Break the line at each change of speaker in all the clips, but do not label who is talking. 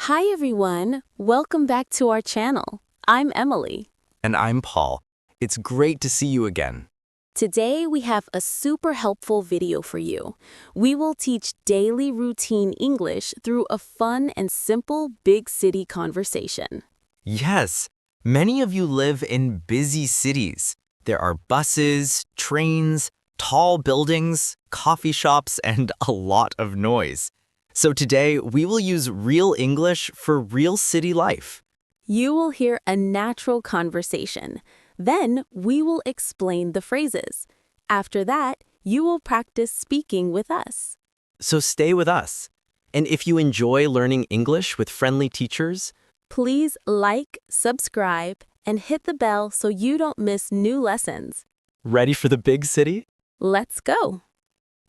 Hi everyone, welcome back to our channel. I'm Emily.
And I'm Paul. It's great to see you again.
Today we have a super helpful video for you. We will teach daily routine English through a fun and simple big city conversation.
Yes, many of you live in busy cities. There are buses, trains, tall buildings, coffee shops, and a lot of noise. So today we will use real English for real city life.
You will hear a natural conversation. Then we will explain the phrases. After that, you will practice speaking with us.
So stay with us. And if you enjoy learning English with friendly teachers,
Please like, subscribe, and hit the bell so you don't miss new lessons.
ready for the big city?
Let's go.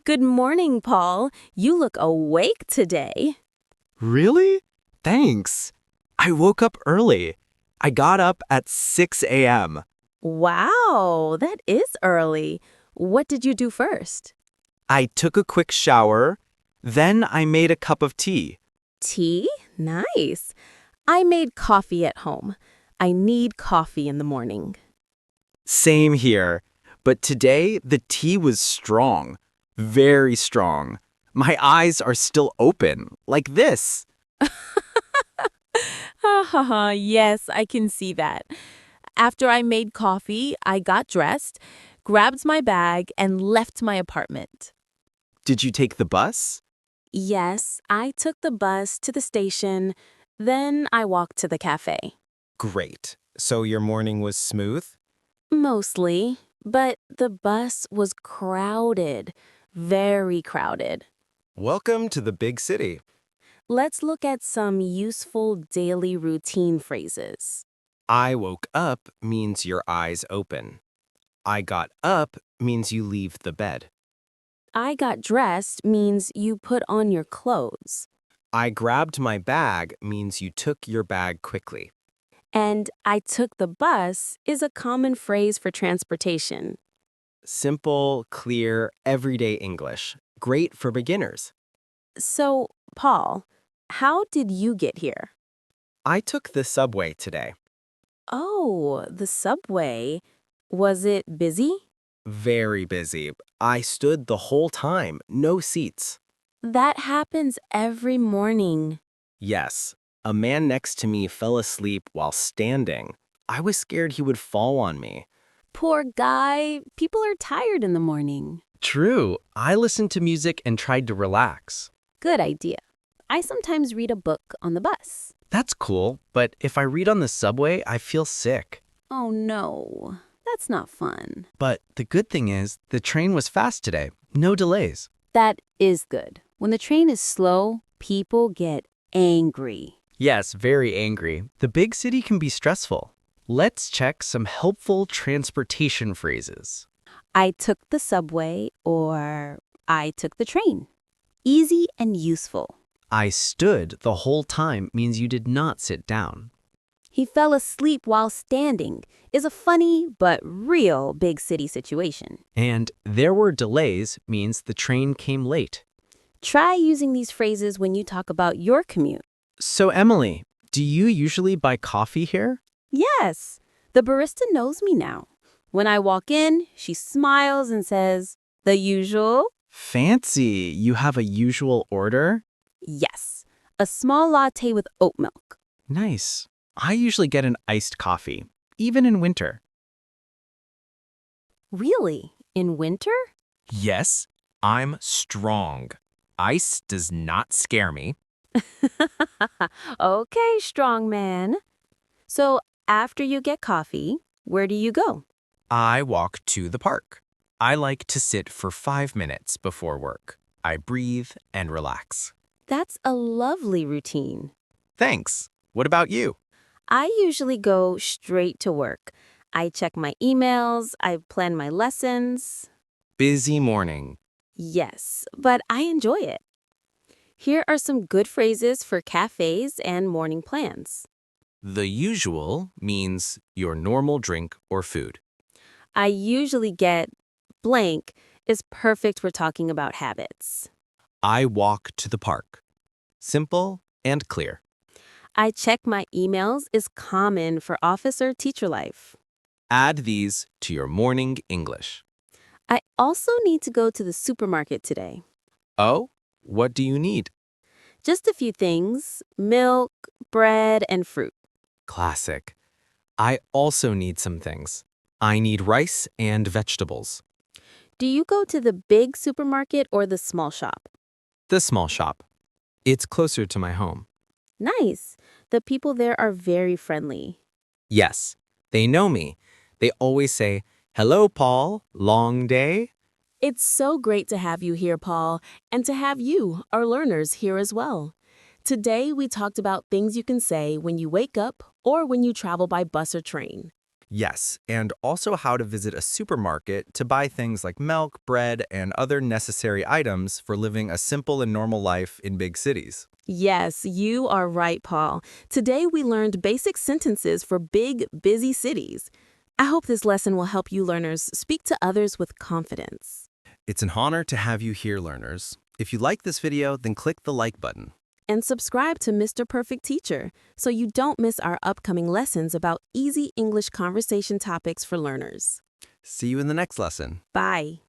Good morning, Paul. You look awake today.
Really? Thanks. I woke up early. I got up at 6 a.m.
Wow, that is early. What did you do first?
I took a quick shower, then I made a cup of tea.
Tea? Nice. I made coffee at home. I need coffee in the morning.
Same here, but today the tea was strong, very strong. My eyes are still open, like this.
Ha ha ha, yes, I can see that. After I made coffee, I got dressed, grabbed my bag, and left my apartment.
Did you take the bus?
Yes, I took the bus to the station, then I walked to the cafe.
Great. So your morning was smooth?
Mostly, but the bus was crowded, very crowded.
Welcome to the big city.
Let's look at some useful daily routine phrases.
I woke up means your eyes open. I got up means you leave the bed.
I got dressed means you put on your clothes.
I grabbed my bag means you took your bag quickly.
And I took the bus is a common phrase for transportation.
Simple, clear, everyday English. Great for beginners.
So, Paul, how did you get here?
I took the subway today.
Oh, the subway. Was it busy?
Very busy. I stood the whole time, no seats.
That happens every morning.
Yes, a man next to me fell asleep while standing. I was scared he would fall on me.
Poor guy. People are tired in the morning.
True. I listened to music and tried to relax.
Good idea. I sometimes read a book on the bus.
That's cool, but if I read on the subway, I feel sick.
Oh no, that's not fun.
But the good thing is, the train was fast today. No delays.
That is good. When the train is slow, people get angry.
Yes, very angry. The big city can be stressful. Let's check some helpful transportation phrases.
I took the subway or I took the train. Easy and useful.
I stood the whole time means you did not sit down.
He fell asleep while standing is a funny but real big city situation.
And there were delays means the train came late.
Try using these phrases when you talk about your commute.
So Emily, do you usually buy coffee here?
Yes, the barista knows me now. When I walk in, she smiles and says, "The usual?"
Fancy. You have a usual order?
Yes, a small latte with oat milk.
Nice. I usually get an iced coffee, even in winter.
Really? In winter?
Yes, I'm strong. Ice does not scare me.
Okay, strong man. So after you get coffee, where do you go?
I walk to the park. I like to sit for 5 minutes before work. I breathe and relax.
That's a lovely routine.
Thanks. What about you?
I usually go straight to work. I check my emails, I plan my lessons.
Busy morning.
Yes, but I enjoy it. Here are some good phrases for cafes and morning plans.
The usual means your normal drink or food.
I usually get blank is perfect for talking about habits.
I walk to the park. Simple and clear.
I check my emails is common for office or teacher life.
Add these to your morning English.
I also need to go to the supermarket today.
Oh, what do you need?
Just a few things: milk, bread, and fruit.
Classic. I also need some things. I need rice and vegetables.
Do you go to the big supermarket or the small shop?
The small shop. It's closer to my home.
Nice. The people there are very friendly.
Yes, they know me. They always say, "Hello, Paul. Long day?"
It's so great to have you here, Paul, and to have you, our learners, here as well. Today, we talked about things you can say when you wake up or when you travel by bus or train.
Yes, and also how to visit a supermarket to buy things like milk, bread, and other necessary items for living a simple and normal life in big cities.
Yes, you are right, Paul. Today, we learned basic sentences for big, busy cities. I hope this lesson will help you learners speak to others with confidence.
It's an honor to have you here, learners. If you like this video, then click the like button.
And subscribe to Mr. Perfect Teacher so you don't miss our upcoming lessons about easy English conversation topics for learners.
See you in the next lesson.
Bye.